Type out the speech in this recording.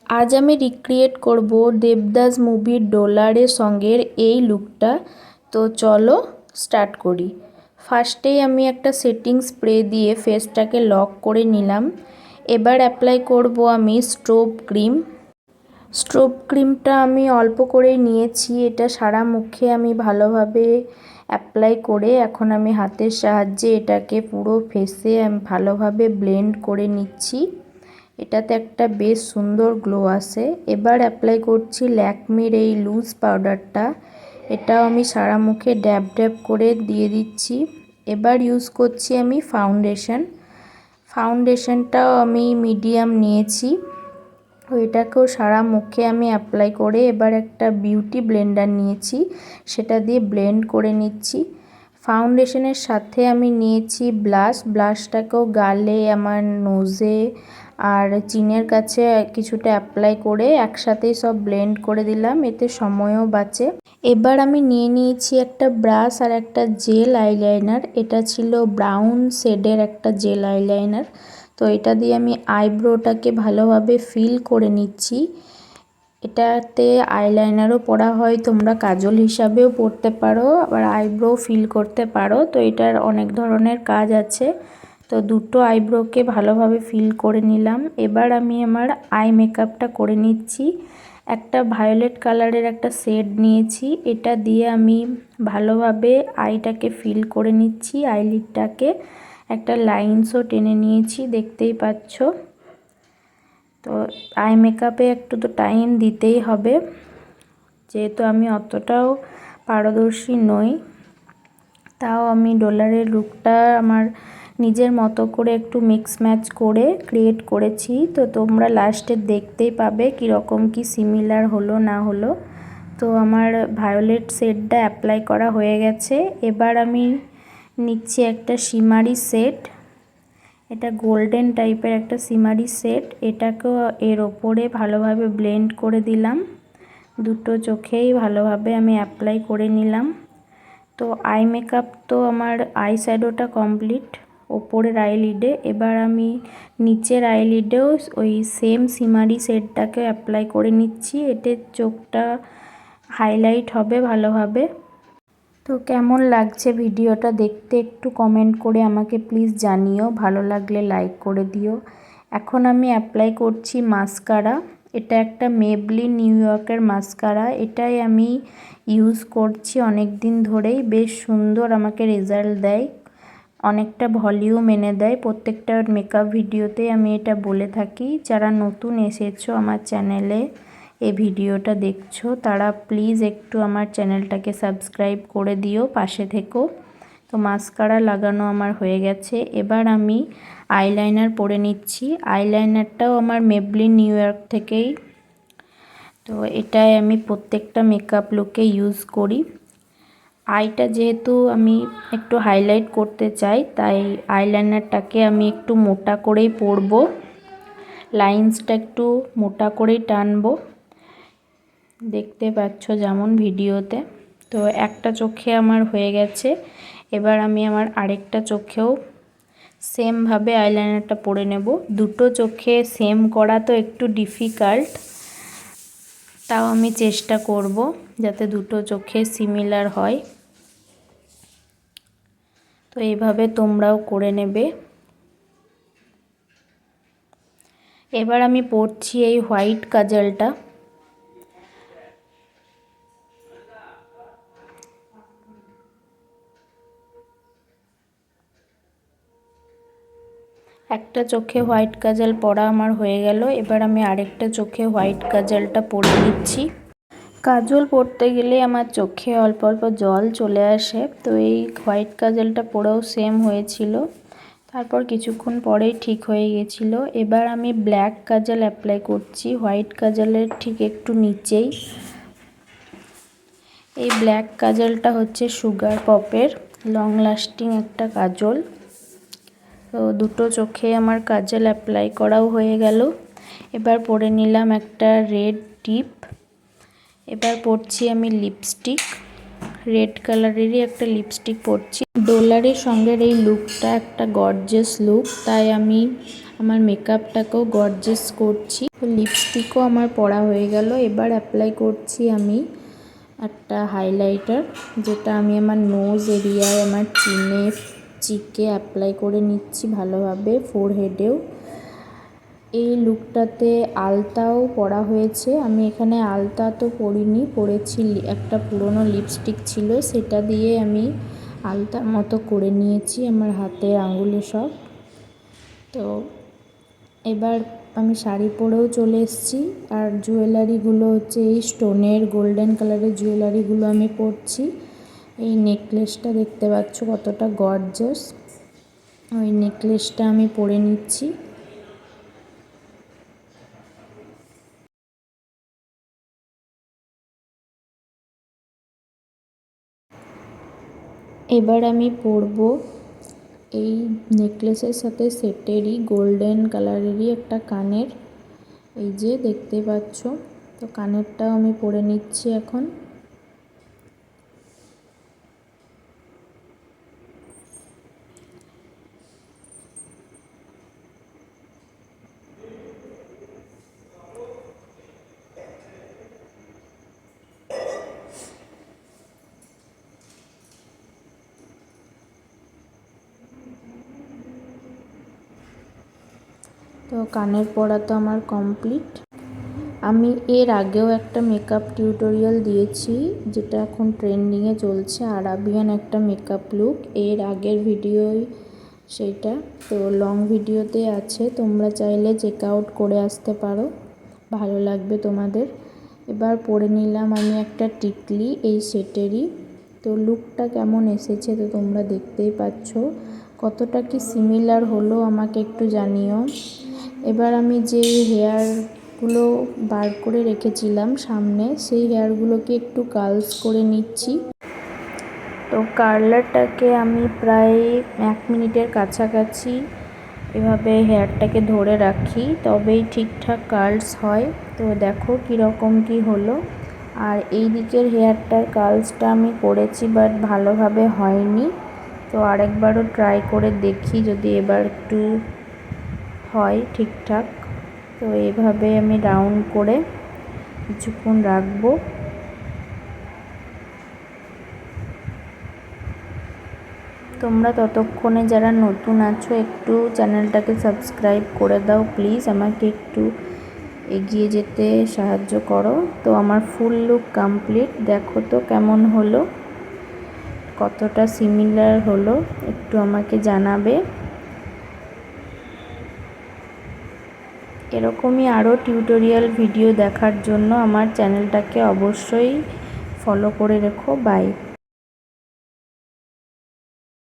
আজ আমি রিক্রিয়েট করব দেবদাস মুভির ডলারের সঙ্গের এই লুকটা। তো চলো স্টার্ট করি। ফার্স্টেই আমি একটা সেটিং স্প্রে দিয়ে ফেসটাকে লক করে নিলাম। এবার অ্যাপ্লাই করব আমি স্ট্রোব ক্রিম। স্ট্রোব ক্রিমটা আমি অল্প করেই নিয়েছি। এটা সারা মুখে আমি ভালোভাবে অ্যাপ্লাই করে এখন আমি হাতের সাহায্যে এটাকে পুরো ফেসে আমি ভালোভাবে ব্লেন্ড করে নিচ্ছি। এটাতে একটা বেশ সুন্দর গ্লো আসে। এবার অ্যাপ্লাই করছি ল্যাকমির এই লুজ পাউডারটা। এটাও আমি সারা মুখে ড্যাব ড্যাব করে দিয়ে দিচ্ছি। এবার ইউজ করছি আমি ফাউন্ডেশনটাও আমি মিডিয়াম নিয়েছি। এটাকেও সারা মুখে আমি অ্যাপ্লাই করে এবার একটা বিউটি ব্লেন্ডার নিয়েছি, সেটা দিয়ে ব্লেন্ড করে নিচ্ছি। ফাউন্ডেশনের সাথে আমি নিয়েছি ব্লাশটাকেও গালে, আমার নোজে আর চিনের কাছে কিছুটা অ্যাপ্লাই করে একসাথেই সব ব্লেন্ড করে দিলাম, এতে সময়ও বাঁচে। এবার আমি নিয়ে নিয়েছি একটা ব্রাশ আর একটা জেল আইলাইনার। এটা ছিল ব্রাউন শেডের একটা জেল আইলাইনার। তো এটা দিয়ে আমি আইব্রোটাকে ভালোভাবে ফিল করে নিচ্ছি। এটাতে আইলাইনারও পরা হয়, তোমরা কাজল হিসাবেও পরতে পারো, আবার আইব্রো ফিল করতে পারো। তো এটার অনেক ধরনের কাজ আছে। তো দুটো আইব্রোকে ভালোভাবে ফিল করে নিলাম। এবার আমি আমার আই মেকআপটা করে নিচ্ছি। একটা ভায়োলেট কালারের একটা শেড নিয়েছি, এটা দিয়ে আমি ভালোভাবে আইটাকে ফিল করে নিচ্ছি। আইলিডটাকে একটা লাইনসও টেনে নিয়েছি, দেখতেই পাচ্ছ। তো আই মেকআপে একটু তো টাইম দিতেই হবে, যেহেতু আমি অতটাও পারদর্শী নই। তাও আমি ডলারের লুকটা আমার নিজের মতো করে একটু মিক্স ম্যাচ করে ক্রিয়েট করেছি। তো তোমরা লাস্টে দেখতেই পাবে কীরকম কি সিমিলার হলো না হলো। তো আমার ভায়োলেট শেডটা অ্যাপ্লাই করা হয়ে গেছে। এবার আমি নিচ্ছি একটা শিমারি সেট। এটা গোল্ডেন টাইপের একটা শিমারি সেট। এটাকেও এর ওপরে ভালোভাবে ব্লেন্ড করে দিলাম। দুটো চোখেই ভালোভাবে আমি অ্যাপ্লাই করে নিলাম। তো আই মেকআপ তো আমার আই শ্যাডোটা কমপ্লিট ওপরের আইলিডে। এবার আমি নিচের আইলিডেও ওই সেম শিমারি শেডটাকে অ্যাপ্লাই করে নিচ্ছি। এতে চোখটা হাইলাইট হবে ভালোভাবে। তো কেমন লাগছে ভিডিওটা দেখতে একটু কমেন্ট করে আমাকে প্লিজ জানিও, ভালো লাগলে লাইক করে দিও। এখন আমি অ্যাপ্লাই করছি মাস্কারা। এটা একটা মেবলিন নিউ ইয়র্কের মাস্কারা। এটাই আমি ইউজ করছি অনেক দিন ধরেই, বেশ সুন্দর আমাকে রেজাল্ট দেয়, অনেকটা ভলিউম এনে দেয়। প্রত্যেকটা মেকআপ ভিডিওতে আমি এটা বলে থাকি। যারা নতুন এসেছো আমার চ্যানেলে এই ভিডিওটা দেখছো, তারা প্লিজ একটু আমার চ্যানেলটাকে সাবস্ক্রাইব করে দিও, পাশে থেকো। তো মাস্কারা লাগানো আমার হয়ে গেছে। এবার আমি আইলাইনার পরে নিচ্ছি। আইলাইনারটাও আমার মেবলিন নিউ ইয়র্ক থেকেই। তো এটাই আমি প্রত্যেকটা মেকআপ লুকে ইউজ করি। আইটা যেহেতু আমি একটু হাইলাইট করতে চাই, তাই আইলাইনারটাকে আমি একটু মোটা করেই পরব, লাইন্সটা একটু মোটা করেই টানবো, দেখতে পাচ্ছ যেমন ভিডিওতে। তো একটা চোখে আমার হয়ে গেছে। এবার আমি আমার আরেকটা চোখেও সেমভাবে আইলাইনারটা পরে নেব। দুটো চোখে সেম করা তো একটু ডিফিকাল্ট, তাও আমি চেষ্টা করব যাতে দুটো চোখে সিমিলার হয়। তো এইভাবে তোমরাও করে নেবে। এবার আমি পরছি এই হোয়াইট কাজলটা। একটা চোখে হোয়াইট কাজল পরা আমার হয়ে গেল। এবার আমি আরেকটা চোখে হোয়াইট কাজলটা পরে দিচ্ছি। কাজল পরতে গেলে আমার চোখে অল্প অল্প জল চলে আসে। তো এই হোয়াইট কাজলটা পরেও সেম হয়েছিল, তারপর কিছুক্ষণ পরেই ঠিক হয়ে গেছিল। এবার আমি ব্ল্যাক কাজল অ্যাপ্লাই করছি হোয়াইট কাজলের ঠিক একটু নিচেই। এই ব্ল্যাক কাজলটা হচ্ছে সুগার পপের লং লাস্টিং একটা কাজল। তো দুটো চোখে আমার কাজল অ্যাপ্লাই করাও হয়ে গেল। এবার পরে নিলাম একটা রেড টিপ। এবার পরছি আমি লিপস্টিক, রেড কালারেরই একটা লিপস্টিক পরছি। ডলারের সঙ্গে এই লুকটা একটা গর্জিয়াস লুক, তাই আমি আমার মেকআপটাকেও গর্জিয়াস করছি। তো লিপস্টিকও আমার পরা হয়ে গেল। এবার অ্যাপ্লাই করছি আমি একটা হাইলাইটার, যেটা আমি আমার নোজ এরিয়ায়, আমার চিকে অ্যাপ্লাই করে নিচ্ছি ভালোভাবে, ফোরহেডেও। এই লুকটাতে আলতাও পরা হয়েছে। আমি এখানে আলতা তো পরিনি, পরেছি একটা পুরনো লিপস্টিক ছিল, সেটা দিয়ে আমি আলতার মতো করে নিয়েছি আমার হাতের আঙুলে সব। তো এবার আমি শাড়ি পরেও চলে এসেছি। আর জুয়েলারিগুলো হচ্ছে এই স্টোনের গোল্ডেন কালারের জুয়েলারিগুলো আমি পরছি। এই নেকলেসটা দেখতে পাচ্ছ কতটা গর্জাস, ওই নেকলেসটা আমি পরে নিচ্ছি। এবার আমি পরব এই নেকলেসের সাথে সেটেরই গোল্ডেন কালারেরই একটা কানের, এই যে দেখতে পাচ্ছ। তো কানেরটাও আমি পরে নিচ্ছি এখন। তো কানের পরা তো আমার কমপ্লিট। আমি এর আগেও একটা মেকআপ টিউটোরিয়াল দিয়েছি, যেটা এখন ট্রেন্ডিংয়ে চলছে, আরাবিয়ান একটা মেকআপ লুক। এর আগের ভিডিওই সেইটা, তো লং ভিডিওতে আছে, তোমরা চাইলে চেক আউট করে আসতে পারো, ভালো লাগবে তোমাদের। এবার পরে নিলাম আমি একটা টিকলি এই সেটেরই। তো লুকটা কেমন এসেছে তো তোমরা দেখতেই পাচ্ছ, কতটা কি সিমিলার হলো আমাকে একটু জানিও। এবার আমি যে হেয়ারগুলো বার করে রেখেছিলাম সামনে, সেই হেয়ারগুলোকে একটু কার্লস করে নিচ্ছি। তো কার্লারটাকে আমি প্রায় 1 মিনিটের কাছাকাছি এভাবে হেয়ারটাকে ধরে রাখি, তবেই ঠিকঠাক কার্লস হয়। তো দেখো কীরকম কি হলো। আর এই দিকের হেয়ারটার কার্লসটা আমি করেছি, বাট ভালোভাবে হয়নি। তো আরেকবারও ট্রাই করে দেখি যদি এবার একটু হয় ঠিকঠাক। তো এইভাবে আমি রাউন্ড করে কিছুক্ষণ রাখবো। তোমরা ততক্ষণে যারা নতুন আছো একটু চ্যানেলটাকে সাবস্ক্রাইব করে দাও প্লিজ, আমাকে একটু এগিয়ে যেতে সাহায্য করো। তো আমার ফুল লুক কমপ্লিট, দেখো তো কেমন হলো, কতটা সিমিলার হলো একটু আমাকে জানাবে। এরকমই আরও টিউটোরিয়াল ভিডিও দেখার জন্য আমার চ্যানেলটাকে অবশ্যই ফলো করে রেখো। বাই।